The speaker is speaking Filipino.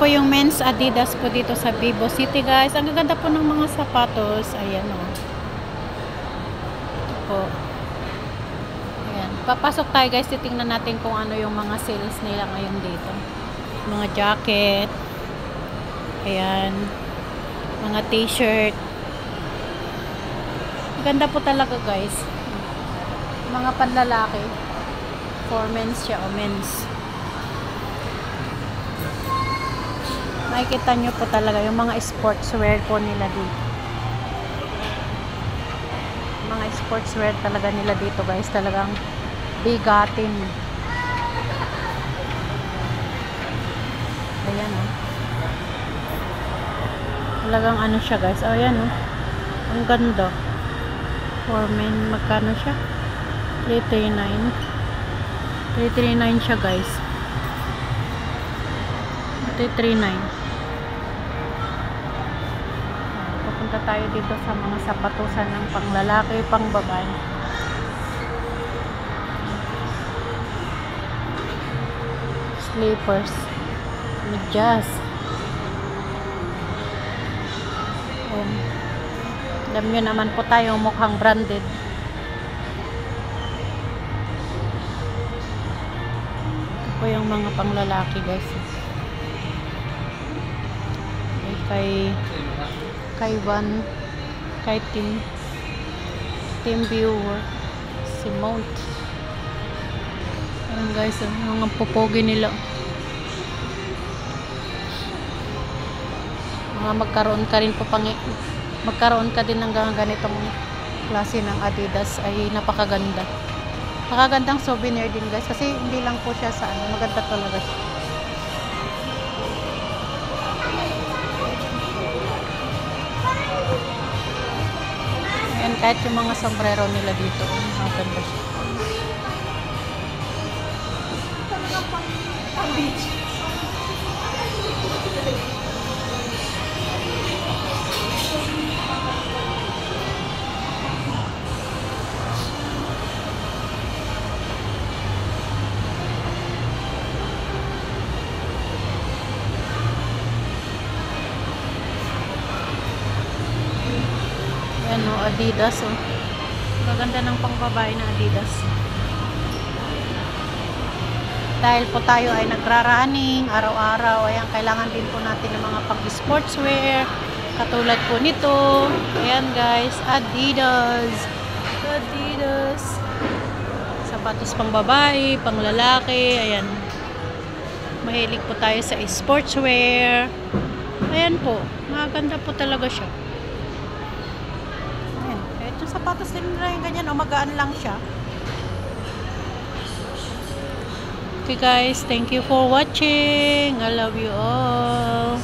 Po yung men's Adidas po dito sa Vivo City, guys. Ang gaganda po ng mga sapatos. Ayan o. Ito po. Ayan. Papasok tayo, guys. Titingnan natin kung ano yung mga sales nila ngayon dito. Mga jacket. Ayan. Mga t-shirt. Ganda po talaga, guys. Mga panlalaki. For men's siya o men's. Makikita nyo po talaga yung mga sportswear po nila dito. Mga sportswear talaga nila dito, guys. Talagang bigatin. Ayan o. Talagang ano siya, guys. O, ayan o. Ang ganda. For men, magkano siya? 339. 339 siya, guys. 339. Pupunta tayo dito sa mga sapatusan ng panglalaki, pangbabae. Slippers. Medyas. Alam nyo naman po tayo mukhang branded. Ito po yung mga panglalaki, guys. Kay Van, kay Team Viewer, si Mount. Ayan, guys, ang pupogi nila. Magkaroon ka rin po magkaroon ka din ng ganitong klase ng Adidas ay napakaganda. Napakagandang souvenir din, guys, kasi hindi lang po siya sa ano, maganda talaga siya. Ayan, kahit yung mga sombrero nila dito, maganda siya. Ayan o, Adidas o. Maganda ng pangbabae na Adidas. Dahil po tayo ay nagra-running araw-araw, ayan, kailangan din po natin ng mga pag-sportswear. Katulad po nito. Ayan, guys, Adidas. Adidas. Sapatos pangbabae, panglalaki, ayan. Mahilig po tayo sa sportswear. Ayan po, maganda po talaga siya. Sapatos din nila yung ganyan o magaan lang siya. Okay, guys, thank you for watching. I love you all.